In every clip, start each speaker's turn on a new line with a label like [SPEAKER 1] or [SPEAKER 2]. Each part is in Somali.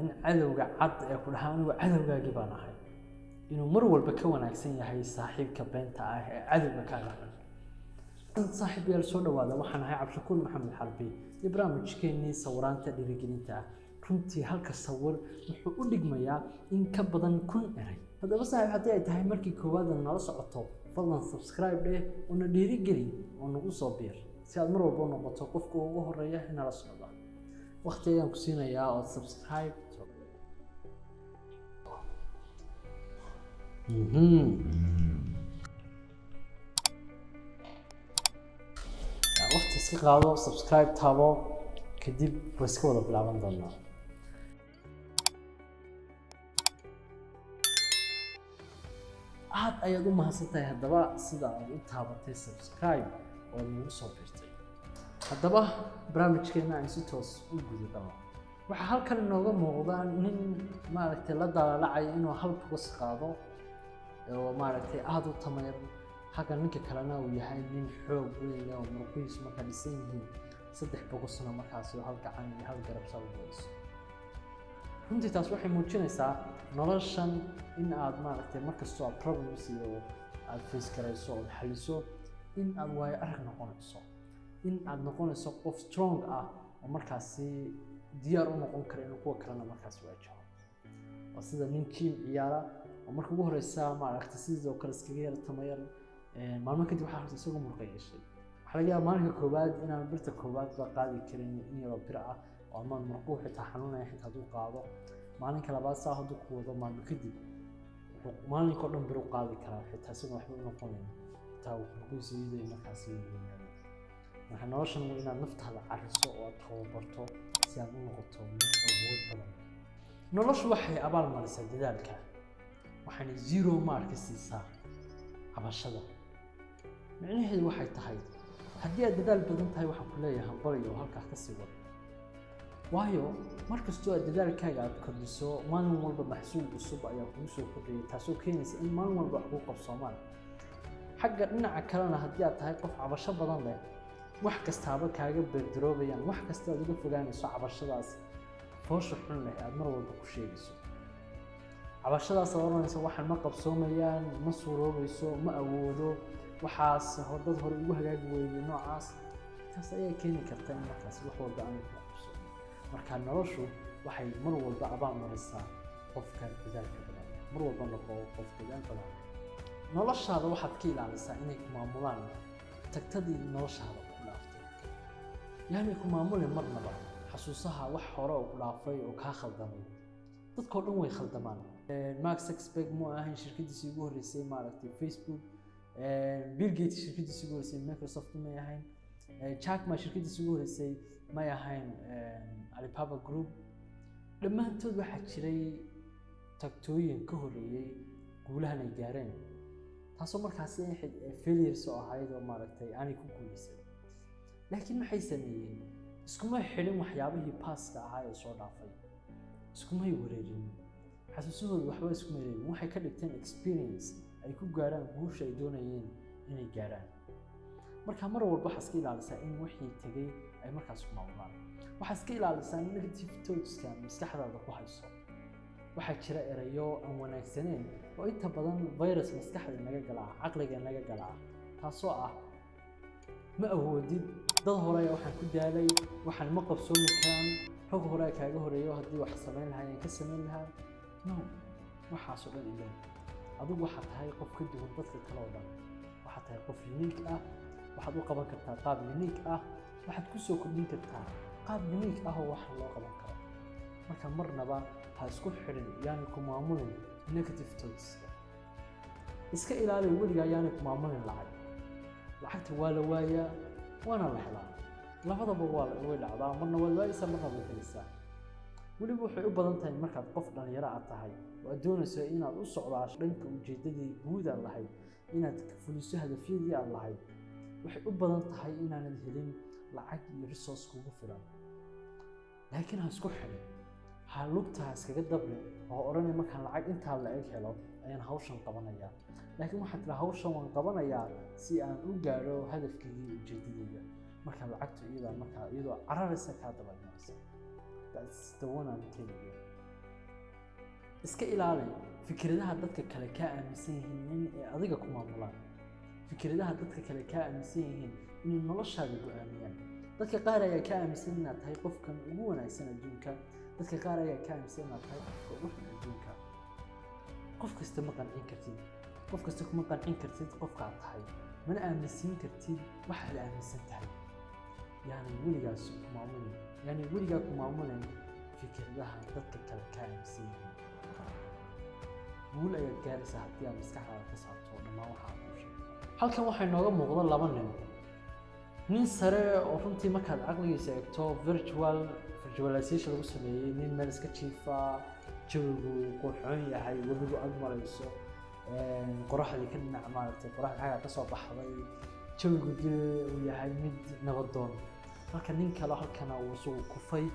[SPEAKER 1] in cadowga cad ee ku dhahaan anigu cadowgaagii baan ahay inuu mar walba ka wanaagsan yahay saaxiibka beenta ah ee cadowga kaaga xun saaxiibayaal soo dhawaada waxaan ahay Cabdishakuur Maxamed Xarbi iyo barnaamijkeennii sawiraanta dhiirigelinta runtii halka sawir wuxuu u dhigmayaa in ka badan 1000 eray haddaba saaxiib haddii ay tahay markii koowaad nala socoto fadlan subscribe dheh una dhiirigeli oo nagu soo biir si aad mar walba noqoto qofka ugu horeeya in nala socda waqti ayaan ku siinayaa oo subscribe waqti iska qaado subscribe taabo kadib way iska wada bilaaban doonaa aad ayaad u mahadsantahay haddaba sida aad u taabatay subscribe oo nagu soo biirtay haddaba barnaamijkeena aan si toos u gudubno waxaa halkan inooga muuqda nin maaragtay la daalacay inuu hal boqos qaado oo maaragtay aad u tamayr xagga ninka kalena uu yahay nin xoog weyn oo muruqiisa marka dhisan yihiin saddex boqosna markaas oo hal gacan iyo hal garab saabuus runtii taas waxay muujinaysaa noloshan in aad maaragtay markastoo aad problems iyo aad face garayso oo xaliso in aad waayo arag noqonayso in aad noqonayso qof strong ah oo markaasi diyaar u noqon kara inuu kuwa kalena markaas waajaho waa sida nin kiim ciyaara oo marka ugu horeysa maaragtay sidoo kale iskaga yar tamayar maalmo kadib waxaa horta isagoo murqa yeeshay waxaa laga yaabaa maalinka koowaad inaan birta koowaad ba qaadi karin in yaroo bir ah oo ama murquhu xitaa xanuunaya xitaa hadduu qaado maalinka labaad saa hadduu ku wado maalmo kadib wuxuu maalinkoo dhan bir u qaadi karaa xitaa isagoo waxba u noqonayn xitaa murqihiisa iyadoo markaasi yimaado marka noloshan waa inaad naftaada cariso oo aad tababarto si aad u noqoto mid awood badan noloshu waxay abaal marisaa dadaalka waxaana zero mark siisaa cabashada micnaheedu waxay tahay haddii aad dadaal badan tahay waxaan ku leeyahay bariyo halkaa ka sii wad waayo markastoo aad dadaalkaaga aad kordhiso maalin walba maxsuul cusub ayaa kugu soo kordhaya taasoo keenaysa in maalin walba wax kuu qabsoomaan xagga dhinaca kalena haddii aad tahay qof cabasho badan leh wax kastaaba kaaga beerdaroobayaan wax kasta aad uga fogaanayso cabashadaas foosha xun leh aad mar walba ku sheegayso cabashadaas aad oranayso waxaan ma qabsoomayaan ma suuroobayso ma awoodo waxaas dad hore ugu hagaagi weeyay noocaas taas ayaa keeni karta in markaas wax walba aan ku qabso marka noloshu waxay mar walba abaal marisaa qofka dadaalka badan mar walba noqo qof dadaal badan noloshaada waxaad ka ilaalisaa inay ku maamulaan tagtadii noloshaada ku dhaaftay yani ku maamulin marnaba xasuusaha wax hore oo ku dhaafay oo kaa khaldamay dadkoo dhan way khaldamaan Mark Zuckerberg ma ahayn shirkadiisii ugu horeysay maaragtay Facebook Bill Gates shirkadiisii ugu horeysay Microsoft ma ahayn Jack Ma shirkadiisii ugu horeysay ma ahayn Alibaba Group dhammaantood waxaa jiray tagtooyin ka horeeyay guulahan ay gaareen taasoo markaasi failures oo ahayd oo maaragtay aanay ku guulaysan laakiin maxay sameeyeen iskuma xidhin waxyaabihii paaska ahaa ee soo dhaafay iskumay wareerin xasuusahooda waxba iskuma wareerin waxay ka dhigteen experience ay ku gaaraan guusha ay doonayeen inay gaaraan marka mar walba waxaa iska ilaalisaa in wixii tegay ay markaas ku maamulaan waxaa iska ilaalisaa negative thoughts-ka maskaxdaada ku hayso waxaa jira erayo aan wanaagsaneyn oo inta badan virus maskaxda naga galaa caqliga naga galaa taasoo ah ma awoodid dad hore waxaan ku daalay waxaan ma qabsoomi karaan xog hore kaaga horeeyo haddii wax samayn lahaayeen ka samayn lahaa no waxaasoo dhan ilaa adigu waxaad tahay qof ka duwan dadka kale oo dhan waxaad tahay qof unique ah waxaad u qaban kartaa qaab unique ah waxaad ku soo kordhin kartaa qaab unique ah oo wax loo qaban karo marka marnaba ha isku xidhin yaani ku maamulin negative thoughts iska ilaali weligaa yaani ku maamulin lacagta waa la waayaa waana la helaa labadaba way dhacdaa marna waad waayaysaa marna waad helaysaa weliba waxay u badan tahay markaad qof dhalinyaro aad tahay oo aad doonayso inaad u socdaasho dhanka ujeedadii guud aad lahayd inaad fuliso hadafyadii aad lahayd waxay u badan tahay inaanad helin lacag iyo resource kugu filan laakiin ha isku xidhin ha lugtaa iskaga dabrin oo odhanay markaan lacag intaa la eg helo ayaan hawshan qabanayaa laakiin waxaad tiraa hawshan waan qabanayaa si aan u gaadho hadafkaygii ujeedadayda marka lacagtu iyadoo cararaysa kaa daba imanaysa that's the one I'm telling you iska ilaali fikradaha dadka kale ka aaminsan yihiin ee adiga ku maamulaan. fikradaha dadka kale ka aaminsan yihiin inay noloshaada go'aamiyaan. dadka qaar ayaa ka aaminsan inaad tahay qofkan ugu wanaagsan adduunka. dadka qaar ayaa ka aaminsan inaad tahay qofka ugu xun adduunka. qof kasta ma qancin kartid. qof kasta kuma qancin kartid qofka aad tahay. mana aaminsan kartid waxa aad aaminsan tahay. weligaas ku maamulin. weligaa ku maamulin fikradaha dadka kale ka aaminsan yihiin. guul ayaad gaaraysaa haddii aad maskaxdaada ka saarto dhammaan waxa aad ku sheegay. halkan waxaa inooga muuqda laba nin sare oo runtii markaad caqligiisa eegto virtualization lagu sameeyey. nin meel iska jiifa, jawigu qurxoon yahay, webigu ag marayso, qoraxdii ka dhinac maaragtay qoraxda xagga ka soo baxday, jawigu uu yahay mid nabadoon. halka nin kale halkana uu isugu kufay,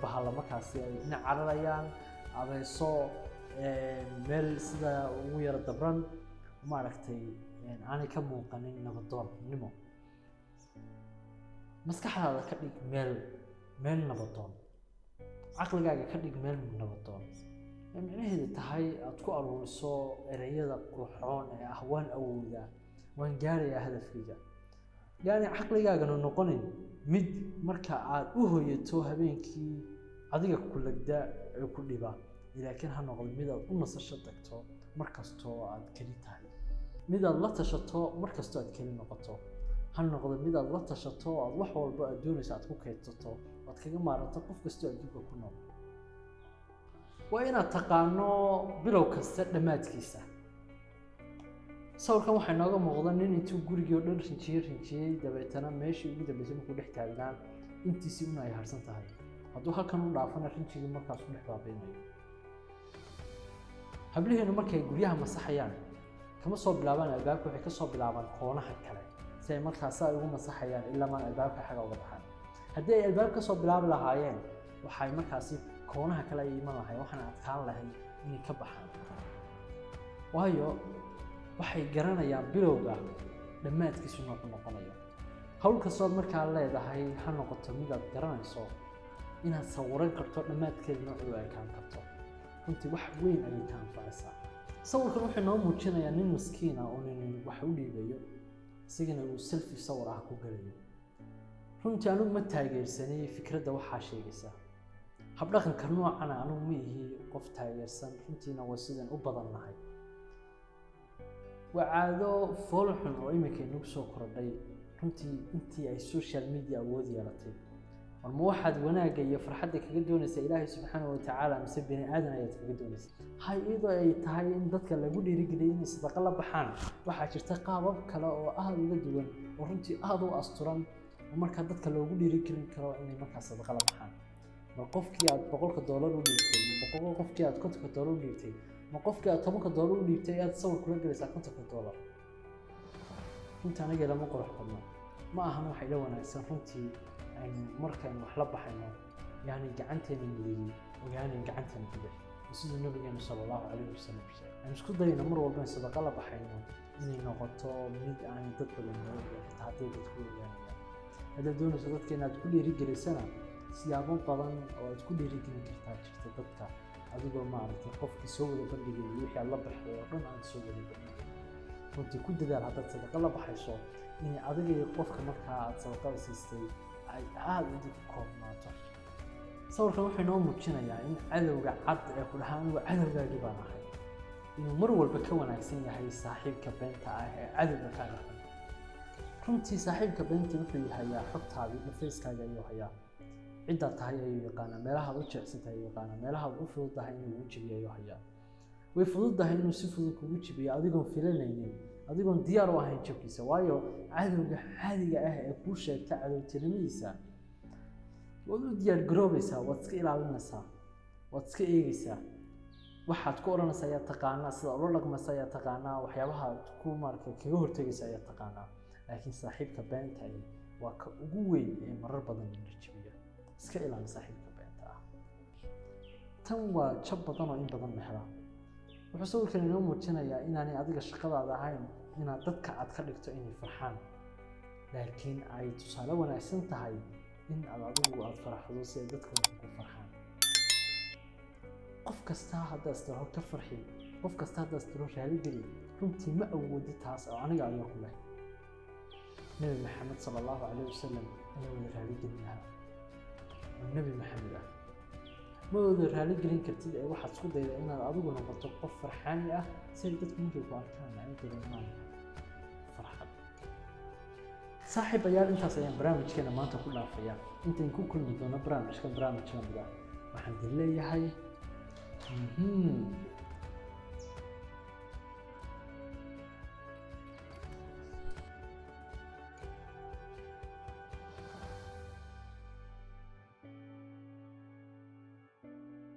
[SPEAKER 1] bahalla markaasi ay dhinac cararayaan, abeeso meel sida ugu yara dabran maaragtay aanay ka muuqanin nabadoonnimo. maskaxdaada ka dhig meel nabadoon. caqligaaga ka dhig meel nabadoon. micnaheedu tahay aad ku aruuriso ereyada qurxoon ee ah waan awoodaa, waan gaarayaa hadafkayga. caqligaagana noqonin mid marka aad u hoyato habeenkii adiga ku lagda ee ku dhiba, laakiin ha noqdo mid aad u nasasho tagto markastoo aad keli tahay. mid aad la tashato markastoo aad keli noqoto. ha noqdo mid aad la tashato oo aad wax walba aad doonayso aad ku keydsato ood kaga maaranto qof kastoo adduunka ku nool. waa inaad taqaano bilow kasta dhammaadkiisa. sawirkan waxaa inooga muuqda nin intuu gurigii oo dhan rinjiyey dabeetana meeshii ugu dambeysay markuu dhex taagnaa intiisii una ay harsan tahay. hadduu halkan u dhaafana rinjigii markaas u dhex baabaynayo. habliheenu markay guryaha masaxayaan kama soo bilaabaan albaabka, waxay ka soo bilaabaan koonaha kale si ay markaas ay ugu masaxayaan ilaa maan albaabka xagga uga baxaan. haddii ay albaab ka soo bilaabi lahaayeen waxay markaasi koonaha kale ay iman lahayn, waxaana adkaan lahayd inay ka baxaan. waayo waxay garanayaan bilowga dhammaadkiisu noocu noqonayo. hawl kastood markaa leedahay ha noqoto mid aad garanayso inaad sawiran karto dhammaadkeeda noocu ay kaan karto. runtii wax weyn ayay ka anfacaysaa. sawirkan wuxuu noo muujinayaa nin miskiin ah oo nin wax u dhiibayo, isagana uu selfie sawir ah ku galayo. runtii anigu ma taageersanay fikradda waxaa sheegaysa. habdhaqanka noocana anigu ma ihi qof taageersan, runtiina waa sidaan u badannahay. waa caado fool xun oo iminka inagu soo kordhay runtii intii ay social media awood yeelatay. warma waxaad wanaagga iyo farxadda kaga doonaysaa ilaahay subxaanahu wa tacaala mise bini aadan ayaad kaga doonaysaa? iyadoo ay tahay in dadka lagu dhiirigeliyo inay sadaqa la baxaan, waxaa jirta qaabab kale oo aad uga duwan oo runtii aad u asturan oo markaa dadka loogu dhiirigelin karo inay markaa sadaqa la baxaan. ma qofkii aad $100 u dhiibtay, qofkii aad $50 u dhiibtay, ma qofkii aad $10 u dhiibtay aad sawir kula gelaysaa $50. runtii aniga lama qurux badno, ma ahan wax ila wanaagsan. runtii markaan wax la baxayno gacanteena midig gacanteena bidix, siduu nabigeenu sallallahu alayhi wasallam sheegay. aan isku dayno mar walba in sadaqa la baxayno inay noqoto mid aan dad badan xitaa haddii dadku ogaanayaan. haddaad doonayso dadka inaad ku dhiirigelisana siyaabo badan oo aad ku dhiirigelin kartaa jirta dadka, adigoo maaragtay qofkii soo wada bandhigay wixii aad la baxday oo dhan aad soo wada bandhigay. runtii ku dadaal haddaad sadaqa la baxayso in adiga iyo qofka markaa aad sadaqada siistay ay aad ugu koobnaato. sawirkan wuxuu inoo muujinayaa in cadowga cad ee ku dhahaan anigu cadowgaagii baan ahay inuu mar walba ka wanaagsan yahay saaxiibka beenta ah ee cadowga kaaga xun. runtii saaxiibka beenta wuxuu hayaa xogtaadii nafayskaaga ayuu hayaa. ciddaad tahay ayuu yaqaanaa, meelahaad u jeecsantahay ayuu yaqaanaa, meelahaad u fududahay inuu ugu jibiyo ayuu hayaa. way fududahay inuu si fudud kugu jibiyo adigoon filanaynin, adigoon diyaar u ahayn jabkiisa. waayo cadowga caadiga ah ee kuu sheegta cadowtinimadiisa waad u diyaar garoobaysaa, waad iska ilaalinaysaa, waad iska eegaysaa. waxaad ku oranaysaa ayaa taqaanaa, sida ula dhaqmaysa ayaa taqaanaa, waxyaabaha ku kaga hortagaysa ayaa taqaanaa. laakiin saaxiibka beenta waa ka ugu weyn ee marar badan la jibiya. iska ilaali saaxiibka beenta ah. tan waa jab badan oo in badan mexda. wuxuu sawirkan inoo muujinayaa inaanay adiga shaqadaada ahayn inaad dadka aad ka dhigto inay farxaan, laakiin ay tusaale wanaagsan tahay in adigu aad farxdo si ay dadka ku farxaan. qof kasta hadda astaro ka farxi qof kasta hadda astaro raali geli runtii ma awoodi taas oo aniga ayaa ku leh nabi maxamed sallallahu alayhi wasallam ayaa wada raali gelinaha nabi maxamed ma wada raali gelin kartid ee waxaad isku daydaa inaad adigu noqoto qof farxaani ah si dadku markay ku arkaan ay dareemaan farxad saaxiib ayaa intaas ayaan barnaamijkeena maanta ku dhaafayaa intaan ku kulmi doono barnaamijkan waxaan leeyahay